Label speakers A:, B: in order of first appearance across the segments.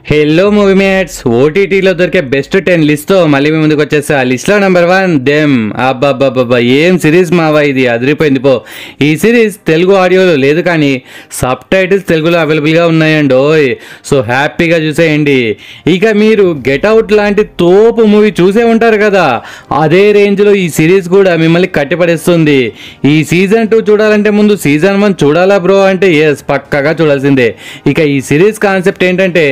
A: Hello movie mates, ఓటీటీలో దొరికే best 10 లిస్ట్తో మళ్ళీ మీ ముందుకు వచ్చేసా. లిస్ట్లో నెంబర్ 1 దెమ్. అబ్బాబ్బాబ్బా, ఏం సిరీస్ మావా ఇది, అదిరిపోయింది పో. ఈ సిరీస్ తెలుగు ఆడియోలో లేదు కానీ సబ్ టైటిల్స్ తెలుగులో అవైలబుల్గా ఉన్నాయండి. సో హ్యాపీగా చూసేయండి. ఇక మీరు గెట్ అవుట్ లాంటి తోపు మూవీ చూసే ఉంటారు కదా, అదే రేంజ్లో ఈ సిరీస్ కూడా మిమ్మల్ని కట్టిపడేస్తుంది. ఈ సీజన్ 2 చూడాలంటే ముందు సీజన్ 1 చూడాలా బ్రో అంటే ఎస్, పక్కాగా చూడాల్సిందే. ఇక ఈ సిరీస్ కాన్సెప్ట్ ఏంటంటే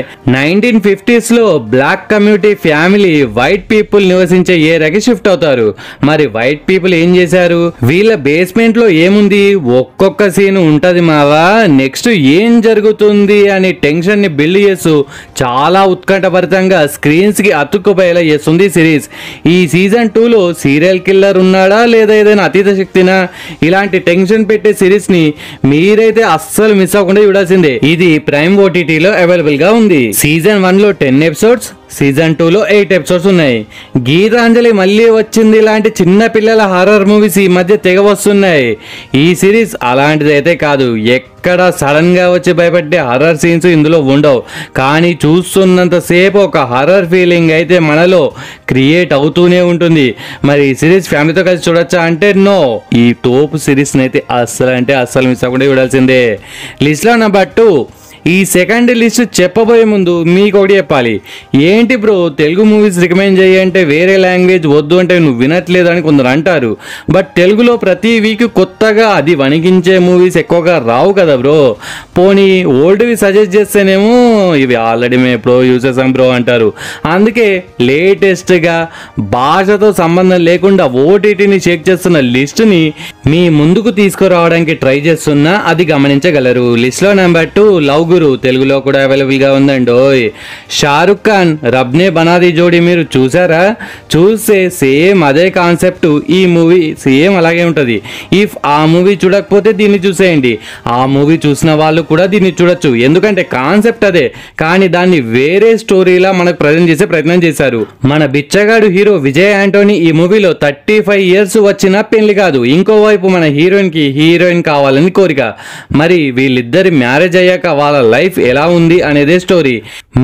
A: 1950s లో black community family white people నివసించే ఏరియాకి షిఫ్ట్ అవుతారు. మరి వైట్ పీపుల్ ఏం చేశారు, వీళ్ళ బేస్మెంట్ లో ఏముంది, ఒక్కొక్క సీన్ ఉంటది మావా. నెక్స్ట్ ఏం జరుగుతుంది అనే టెన్షన్ ని బిల్డ్ చేస్తూ చాలా ఉత్కంఠభరితంగా స్క్రీన్స్ కి అతుక్కుపోయేలా చేస్తుంది సిరీస్. ఈ సీజన్ 2 లో సీరియల్ కిల్లర్ ఉన్నాడా లేదా ఏదైనా అతీత శక్తినా, ఇలాంటి టెన్షన్ పెట్టే సిరీస్ ని మీరైతే అస్సలు మిస్ అవ్వకుండా చూడాల్సిందే. ఇది ప్రైమ్ ఓటీటీలో అవైలబుల్ గా ఉంది. సీజన్ 1 లో 10 ఎపిసోడ్స్, సీజన్ 2 లో 8 ఎపిసోడ్స్ ఉన్నాయి. గీతాంజలి మళ్ళీ వచ్చింది. ఇలాంటి చిన్న పిల్లల హారర్ మూవీస్ ఈ మధ్య తెగ వస్తున్నాయి. ఈ సిరీస్ అలాంటిది అయితే కాదు. ఎక్కడ సడన్ గా వచ్చి భయపడే హారర్ సీన్స్ ఇందులో ఉండవు, కానీ చూస్తున్నంత సేపు ఒక హారర్ ఫీలింగ్ అయితే మనలో క్రియేట్ అవుతూనే ఉంటుంది. మరి ఈ సిరీస్ ఫ్యామిలీతో కలిసి చూడొచ్చా అంటే నో. ఈ తోపు సిరీస్ అయితే అస్సలు మిస్ అవ్వకుండా చూడాల్సిందే. లిస్ట్ లో నెంబర్ 2. ఈ సెకండ్ లిస్ట్ చెప్పబోయే ముందు మీకు ఒకటి చెప్పాలి. ఏంటి బ్రో తెలుగు మూవీస్ రికమెండ్ చేయంటే వేరే లాంగ్వేజ్ వద్దు అంటే నువ్వు వినట్లేదు అని కొందరు అంటారు. బట్ తెలుగులో ప్రతి వీక్ కొత్తగా అది వణికించే మూవీస్ ఎక్కువగా రావు కదా బ్రో. పోనీ ఓల్డ్వి సజెస్ట్ చేస్తేనేమో ఇవి ఆల్రెడీ మేము ఎప్పుడో యూజ్ చేసాం బ్రో అంటారు. అందుకే లేటెస్ట్గా భాషతో సంబంధం లేకుండా ఓటీటీని చెక్ చేస్తున్న లిస్ట్ని మీ ముందుకు తీసుకురావడానికి ట్రై చేస్తున్నా, అది గమనించగలరు. లిస్ట్లో నెంబర్ 2 లవ్ గురు. తెలుగులో కూడా అవైలబుల్ గా ఉందండి. షారుఖ్ ఖాన్ రబ్నే బనాది జోడి మీరు చూసారా? చూస్తే సేమ్ అదే కాన్సెప్ట్ ఈ మూవీ సేమ్ అలాగే ఉంటుంది. ఇఫ్ ఆ మూవీ చూడకపోతే దీన్ని చూసేయండి. ఆ మూవీ చూసిన వాళ్ళు కూడా దీన్ని చూడొచ్చు, ఎందుకంటే కాన్సెప్ట్ అదే, కానీ దాన్ని వేరే స్టోరీలా మనకు ప్రజెంట్ చేసే ప్రయత్నం చేశారు. మన బిచ్చగాడు హీరో విజయ్ యాంటోనీ ఈ మూవీలో 35 years వచ్చినా పెళ్లి కాదు. ఇంకోవైపు మన హీరోయిన్ కావాలని కోరిక. మరి వీళ్ళిద్దరి మ్యారేజ్ అయ్యాక వాళ్ళ లైఫ్ ఎలా ఉంది అనేదే స్టోరీ.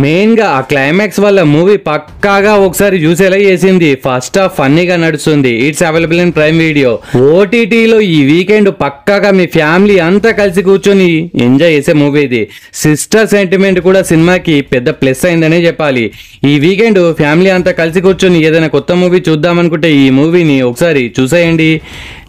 A: మెయిన్ గా ఆ క్లైమాక్స్ వల్ల మూవీ పక్కాగా ఒకసారి చూసేలా చేసింది. ఫస్ట్ హాఫ్ ఫన్నీగా నడుస్తుంది. It's available in prime video. ఓటీటీలో ఈ వీకెండ్ పక్కాగా మీ ఫ్యామిలీ అంతా కలిసి కూర్చొని ఎంజాయ్ చేసే మూవీ ఇది. సిస్టర్ సెంటిమెంట్ కూడా సినిమాకి పెద్ద ప్లస్ అయిందనే చెప్పాలి. ఈ వీకెండ్ ఫ్యామిలీ అంతా కలిసి కూర్చొని ఏదైనా కొత్త మూవీ చూద్దామనుకుంటే ఈ మూవీని ఒకసారి చూసేయండి.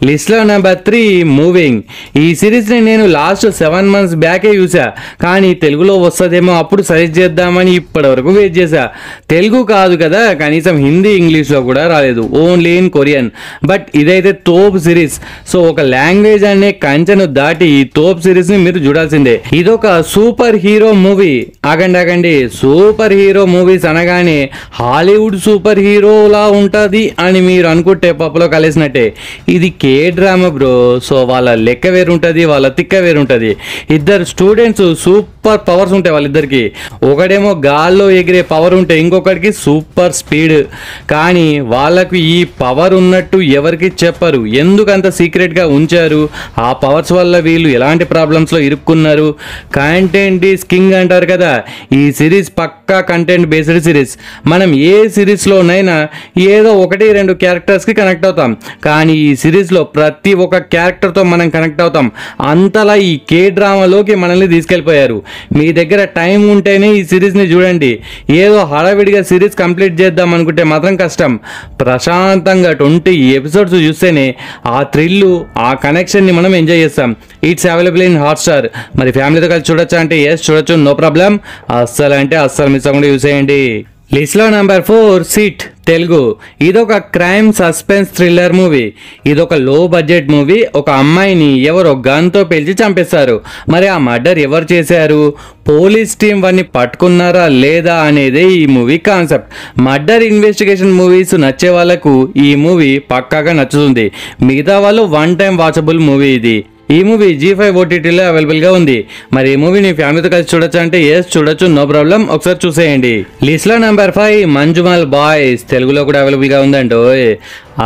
A: లిస్ట్లో నెంబర్ 3 మూవింగ్. ఈ సిరీస్ని నేను లాస్ట్ 7 months బ్యాకే చూసా, కానీ తెలుగులో వస్తుందేమో అప్పుడు సజెస్ట్ చేద్దామని ఇప్పటి వరకు వెయిట్ చేశా. తెలుగు కాదు కదా, కనీసం హిందీ ఇంగ్లీష్లో కూడా రాలేదు, ఓన్లీ ఇన్ కొరియన్. బట్ ఇదైతే తోప్ సిరీస్. సో ఒక లాంగ్వేజ్ అనే కంచెను దాటి ఈ తోప్ సిరీస్ని మీరు చూడాల్సిందే. ఇదొక సూపర్ హీరో మూవీ. ఆగండి, సూపర్ హీరో మూవీస్ అనగానే హాలీవుడ్ సూపర్ హీరోలా ఉంటుంది అని మీరు అనుకుంటే పప్పులో కలిసినట్టే. ఇది డ్రామా బ్రో. సో వాళ్ళ లెక్క వేరుంటుంది, వాళ్ళ తిక్క వేరుంటుంది. ఇద్దరు స్టూడెంట్స్ సూపర్ పవర్స్ ఉంటాయి వాళ్ళిద్దరికి. ఒకడేమో గాల్లో ఎగిరే పవర్ ఉంటే ఇంకొకరికి సూపర్ స్పీడ్. కానీ వాళ్ళకు ఈ పవర్ ఉన్నట్టు ఎవరికి చెప్పరు. ఎందుకంత సీక్రెట్గా ఉంచారు? ఆ పవర్స్ వల్ల వీళ్ళు ఎలాంటి ప్రాబ్లమ్స్లో ఇరుక్కున్నారు? కంటెంట్ ఈస్ కింగ్ అంటారు కదా. ఈ సిరీస్ పక్కా కంటెంట్ బేస్డ్ సిరీస్. మనం ఏ సిరీస్లోనైనా ఏదో 1-2 క్యారెక్టర్స్కి కనెక్ట్ అవుతాం, కానీ ఈ సిరీస్లో ప్రతి ఒక్క క్యారెక్టర్తో మనం కనెక్ట్ అవుతాం. అంతలా ఈ డ్రామాలోకి మనల్ని తీసుకెళ్ళిపోయారు. మీ దగ్గర టైం ఉంటేనే ఈ సిరీస్ని చూడండి. ఏదో హడావిడిగా సిరీస్ కంప్లీట్ చేద్దాం అనుకుంటే మాత్రం కష్టం. ప్రశాంతంగా 20 episodes చూస్తేనే ఆ థ్రిల్, ఆ కనెక్షన్ని మనం ఎంజాయ్ చేస్తాం. It's available in Hotstar. మరి ఫ్యామిలీతో కలిసి చూడొచ్చా అంటే ఎస్ చూడొచ్చు, నో ప్రాబ్లం. అస్సలు మిస్ అవ్వకుండా చూసేయండి. లిస్ట్లో నెంబర్ 4 సిట్. తెలుగు. ఇదొక క్రైమ్ సస్పెన్స్ థ్రిల్లర్ మూవీ. ఇదొక లో బడ్జెట్ మూవీ. ఒక అమ్మాయిని ఎవరో గన్తో పేల్చి చంపేస్తారు. మరి ఆ మర్డర్ ఎవరు చేశారు, పోలీస్ టీం వారిని పట్టుకున్నారా లేదా అనేదే ఈ movie concept. Murder investigation movies నచ్చే వాళ్ళకు ఈ మూవీ పక్కాగా నచ్చుతుంది. మిగతా వాళ్ళు 1 time వాచబుల్ మూవీ ఇది. ఈ మూవీ G5 ఓటీటీలో అవైలబుల్గా ఉంది. మరి ఈ మూవీని ఫ్యామిలీతో కలిసి చూడొచ్చు అంటే ఎస్ చూడొచ్చు, నో ప్రాబ్లం. ఒకసారి చూసేయండి. లిస్ట్లో నెంబర్ 5 మంజుమల్ బాయ్స్. తెలుగులో కూడా అవైలబుల్గా ఉందండి.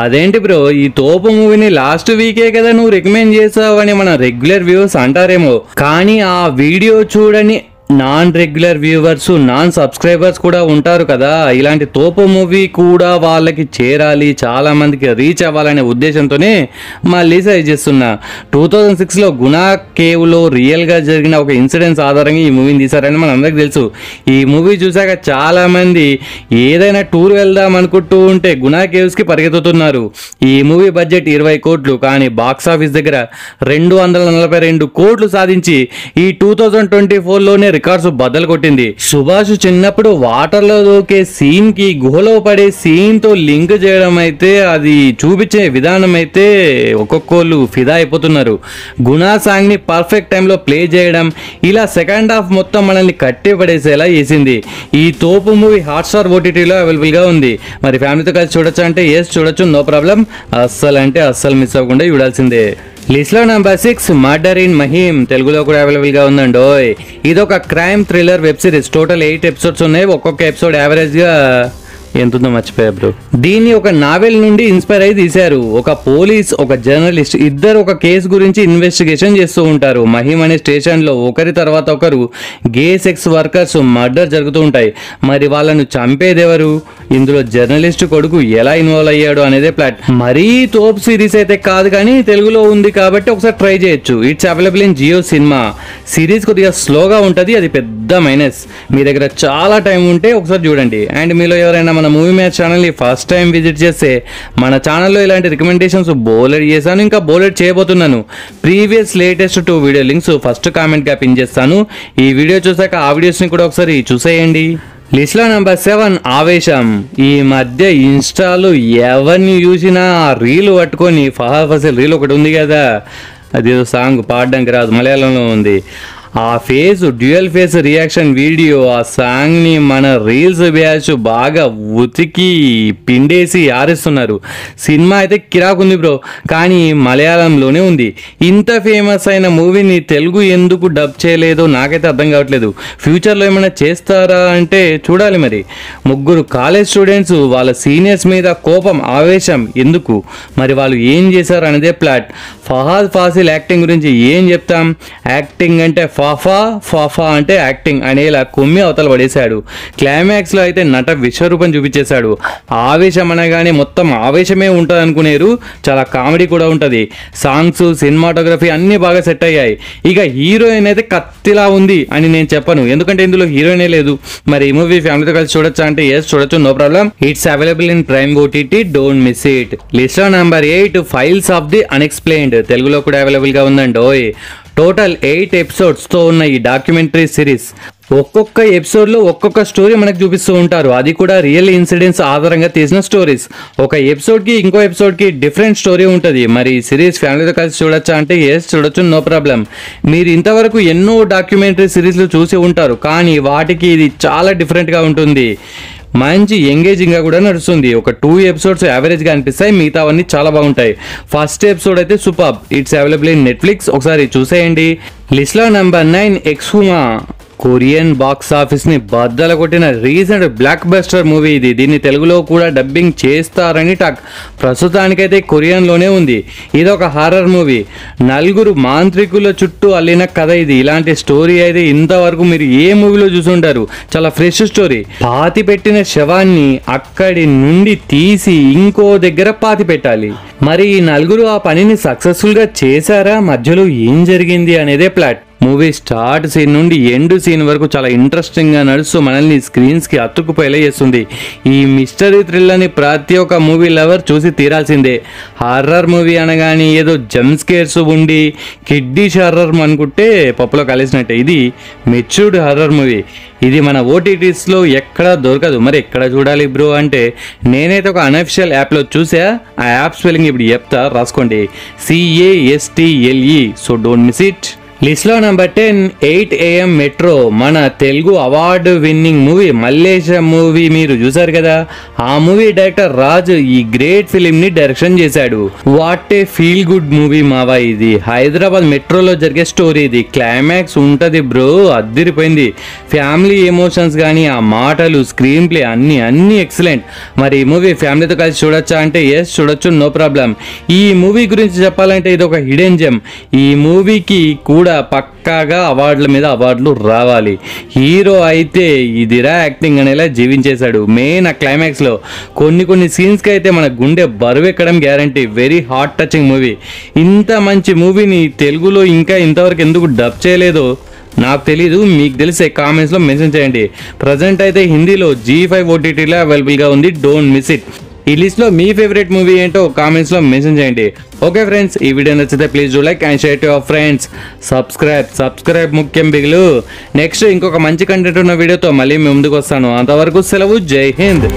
A: అదేంటి బ్రో, ఈ తోపు మూవీని లాస్ట్ వీకే కదా నువ్వు రికమెండ్ చేసావు అని మన రెగ్యులర్ వ్యూస్ అంటారేమో, కానీ ఆ వీడియో చూడని non regular viewers, non subscribers కూడా ఉంటారు కదా. ఇలాంటి తోపు మూవీ కూడా వాళ్ళకి చేరాలి, చాలా మందికి రీచ్ అవ్వాలనే ఉద్దేశంతోనే మళ్ళీ సజెస్ట్ చేస్తున్నా. 2006లో గుణా కేవ్లో రియల్గా జరిగిన ఒక ఇన్సిడెంట్స్ ఆధారంగా ఈ మూవీని తీశారని మన అందరికి తెలుసు. ఈ మూవీ చూసాక చాలా మంది ఏదైనా టూర్ వెళ్దాం అనుకుంటూ ఉంటే గుణా కేవ్స్కి పరిగెత్తుతున్నారు. ఈ మూవీ బడ్జెట్ 20 కోట్లు, కానీ బాక్స్ ఆఫీస్ దగ్గర 242 కోట్లు సాధించి ఈ 2024లోనే రికార్డ్స్ బద్దలు కొట్టింది. సుభాష్ చిన్నప్పుడు వాటర్ లో దూకే సీన్ కి గుహలో పడే సీన్ తో లింక్ చేయడం అయితే, అది చూపించే విధానం అయితే ఒక్కొక్కళ్ళు ఫిదా అయిపోతున్నారు. గుణా సాంగ్ ని పర్ఫెక్ట్ టైంలో ప్లే చేయడం, ఇలా సెకండ్ హాఫ్ మొత్తం మనల్ని కట్టి పడేసేలా చేసింది. ఈ తోపు మూవీ హాట్స్టార్ ఓటీటీలో అవైలబుల్ గా ఉంది. మరి ఫ్యామిలీతో కలిసి చూడొచ్చు అంటే ఎస్ చూడొచ్చు, నో ప్రాబ్లం. అస్సలు అంటే అస్సలు మిస్ అవ్వకుండా చూడాల్సిందే. లిస్ట్ లో నెంబర్ 6 మర్డర్ ఇన్ మహీమ్, తెలుగులో కూడా అవైలబుల్ గా ఉందండి. ఇది ఒక crime thriller web series. Total 8 episodes ఉన్నాయి. ఒక్కొక్క ఎపిసోడ్ యావరేజ్ గా ఎంతుందో మర్చిపోయా బ్రో. దీన్ని ఒక నావెల్ నుండి ఇన్స్పైర్ అయి తీశారు. ఒక పోలీస్, ఒక జర్నలిస్ట్ ఇద్దరు ఒక కేసు గురించి ఇన్వెస్టిగేషన్ చేస్తూ ఉంటారు. మహీమ్ అనే స్టేషన్ లో ఒకరి తర్వాత ఒకరు గే సెక్స్ వర్కర్స్ మర్డర్ జరుగుతూ ఉంటాయి. మరి వాళ్ళను చంపేదెవరు, ఇందులో జర్నలిస్ట్ కొడుకు ఎలా ఇన్వాల్వ్ అయ్యాడు అనేదే ప్లాట్. మరీ తోప్ సిరీస్ అయితే కాదు, కానీ తెలుగులో ఉంది కాబట్టి ఒకసారి ట్రై చేయొచ్చు. It's available in Jio cinema. Series కొద్దిగా స్లోగా ఉంటుంది, అది పెద్ద మైనస్. మీ దగ్గర చాలా టైం ఉంటే ఒకసారి చూడండి. అండ్ మీలో ఎవరైనా మన మూవీ మ్యాచ్ ఛానల్ని ఫస్ట్ టైం విజిట్ చేస్తే, మన ఛానల్లో ఇలాంటి రికమెండేషన్స్ బోలెడ్ చేశాను, ఇంకా బోలెడ్ చేయబోతున్నాను. Previous latest 2 video links first కామెంట్గా పిన్ చేస్తాను. ఈ వీడియో చూసాక ఆ వీడియోస్ని కూడా ఒకసారి చూసేయండి. లిస్ట్ లో నెంబర్ 7 ఆవేశం. ఈ మధ్య ఇన్స్టాలో ఎవరిని చూసినా ఆ రీల్ పట్టుకొని, ఫహద్ ఫాసిల్ రీల్ ఒకటి ఉంది కదా, అదేదో సాంగ్ పాడడానికి రాదు, మలయాళంలో ఉంది. ఆ face dual face reaction video, ఆ సాంగ్ని మన రీల్స్ బ్యాచ్ బాగా ఉతికి పిండేసి ఆరేస్తున్నారు. సినిమా అయితే కిరాకుంది బ్రో, కానీ మలయాళంలోనే ఉంది. ఇంత ఫేమస్ అయిన మూవీని తెలుగు ఎందుకు డబ్ చేయలేదో నాకైతే అర్థం కావట్లేదు. ఫ్యూచర్లో ఏమైనా చేస్తారా అంటే చూడాలి. మరి 3 కాలేజ్ స్టూడెంట్స్ వాళ్ళ సీనియర్స్ మీద కోపం, ఆవేశం ఎందుకు, మరి వాళ్ళు ఏం చేశారు అనేదే ప్లాట్. ఫహద్ ఫాసిల్ యాక్టింగ్ గురించి ఏం చెప్తాం. యాక్టింగ్ అంటే ఫాఫా, ఫాఫా అంటే యాక్టింగ్ అనేలా కొమ్మి అవతల పడేశాడు. క్లైమాక్స్లో అయితే నట విశ్వరూపం చూపించేశాడు. ఆవేశం అనగానే మొత్తం ఆవేశమే ఉంటుంది అనుకునేరు. చాలా కామెడీ కూడా ఉంటుంది. సాంగ్స్, సినిమాటోగ్రఫీ అన్నీ బాగా సెట్ అయ్యాయి. ఇక హీరోయిన్ అయితే కత్తిలా ఉంది అని నేను చెప్పను, ఎందుకంటే ఇందులో హీరోయినే లేదు. మరి ఈ మూవీ ఫ్యామిలీతో కలిసి చూడొచ్చా అంటే ఎస్ చూడొచ్చు, no problem. It's available in prime OTT, don't miss it. List లో number 8 files of the unexplained, తెలుగులో కూడా అవైలబుల్ గా ఉందండి. టోటల్ 8 ఎపిసోడ్స్తో ఉన్న ఈ డాక్యుమెంటరీ సిరీస్. ఒక్కొక్క ఎపిసోడ్లో ఒక్కొక్క స్టోరీ మనకు చూపిస్తూ ఉంటారు. అది కూడా రియల్ ఇన్సిడెంట్స్ ఆధారంగా తీసిన స్టోరీస్. ఒక ఎపిసోడ్కి ఇంకో ఎపిసోడ్కి డిఫరెంట్ స్టోరీ ఉంటుంది. మరి ఈ సిరీస్ ఫ్యామిలీతో కలిసి చూడొచ్చా అంటే ఎస్ చూడొచ్చు, నో ప్రాబ్లం. మీరు ఇంతవరకు ఎన్నో డాక్యుమెంటరీ సిరీస్లు చూసి ఉంటారు, కానీ వాటికి ఇది చాలా డిఫరెంట్గా ఉంటుంది. మంచి ఎంగేజింగ్గా కూడా నడుస్తుంది. ఒక 2 ఎపిసోడ్స్ యావరేజ్గా అనిపిస్తాయి, మిగతావన్నీ చాలా బాగుంటాయి. ఫస్ట్ ఎపిసోడ్ అయితే super. It's available in Netflix, ఒకసారి చూసేయండి. లిస్ట్లో నెంబర్ 9 ఎక్స్హుమా. కొరియన్ బాక్స్ ఆఫీస్ ని బద్దల కొట్టిన రీసెంట్ బ్లాక్ బస్టర్ మూవీ ఇది. దీన్ని తెలుగులో కూడా డబ్బింగ్ చేస్తారని టాక్. ప్రస్తుతానికైతే కొరియన్లోనే ఉంది. ఇది ఒక హారర్ మూవీ. 4 మాంత్రికుల చుట్టూ అల్లిన కథ ఇది. ఇలాంటి స్టోరీ అయితే ఇంతవరకు మీరు ఏ మూవీలో చూసుంటారు. చాలా ఫ్రెష్ స్టోరీ. పాతి పెట్టిన శవాన్ని అక్కడి నుండి తీసి ఇంకో దగ్గర పాతి పెట్టాలి. మరి ఈ 4 ఆ పనిని సక్సెస్ఫుల్ గా చేశారా, మధ్యలో ఏం జరిగింది అనేదే ప్లాట్. మూవీ స్టార్ట్ సీన్ నుండి ఎండ్ సీన్ వరకు చాలా ఇంట్రెస్టింగ్గా నడుస్తూ మనల్ని స్క్రీన్స్కి అతుక్కుపోయేలా చేస్తుంది. ఈ మిస్టరీ థ్రిల్లర్ని ప్రతి ఒక్క మూవీ లవర్ చూసి తీరాల్సిందే. హారర్ మూవీ అనగానే ఏదో జంప్ స్కేర్స్ ఉండి కిడ్డిష్ హారర్ అనుకుంటే పప్పులో కలిసినట్టే. ఇది మెచ్యూర్డ్ హారర్ మూవీ. ఇది మన ఓటీటీస్లో ఎక్కడా దొరకదు. మరి ఎక్కడ చూడాలి బ్రో అంటే, నేనైతే ఒక అన్అఫిషియల్ యాప్లో చూసా. ఆ యాప్ స్పెల్లింగ్ ఇప్పుడు చెప్తా, రాసుకోండి. CASTLE. So don't miss it. List లో నెంబర్ 10 8 AM మెట్రో. మన Telugu award winning movie, Mallesham movie మీరు చూసారు కదా. ఆ మూవీ డైరెక్టర్ రాజు ఈ గ్రేట్ ఫిలిం ని డైరెక్షన్ చేశాడు. What a feel good movie మావా ఇది. హైదరాబాద్ మెట్రోలో జరిగే స్టోరీ ఇది. క్లైమాక్స్ ఉంటది బ్రో, అద్దిరిపోయింది. ఫ్యామిలీ ఎమోషన్స్ కానీ, ఆ మాటలు, స్క్రీన్ ప్లే అన్ని ఎక్సలెంట్. మరి ఈ మూవీ ఫ్యామిలీతో కలిసి చూడొచ్చా అంటే ఎస్ చూడొచ్చు, నో ప్రాబ్లం. ఈ మూవీ గురించి చెప్పాలంటే ఇది ఒక హిడెన్ జెమ్. ఈ మూవీకి కూడా పక్కాగా అవార్డుల మీద అవార్డులు రావాలి. హీరో అయితే ఇదిరా యాక్టింగ్ అనేలా జీవించేశాడు. మెయిన్ ఆ క్లైమాక్స్లో కొన్ని సీన్స్కి అయితే మన గుండె బరువెక్కడం guarantee. Very heart touching movie. ఇంత మంచి మూవీని తెలుగులో ఇంకా ఇంతవరకు ఎందుకు డబ్ చేయలేదో నాకు తెలీదు. మీకు తెలిసే కామెంట్స్లో మెన్షన్ చేయండి. ప్రజెంట్ అయితే హిందీలో G5 OTTలో అవైలబుల్గా ఉంది. Don't miss it. ఈ లిస్ట్లో మీ ఫేవరెట్ మూవీ ఏంటో కామెంట్స్లో మెన్షన్ చేయండి. ఓకే ఫ్రెండ్స్, ఈ వీడియో నచ్చితే please do like and share to your friends. Subscribe ముఖ్యం బిగులు. నెక్స్ట్ ఇంకొక మంచి కంటెంట్ ఉన్న వీడియోతో మళ్ళీ మీ ముందుకు వస్తాను. అంతవరకు సెలవు. జై హింద్.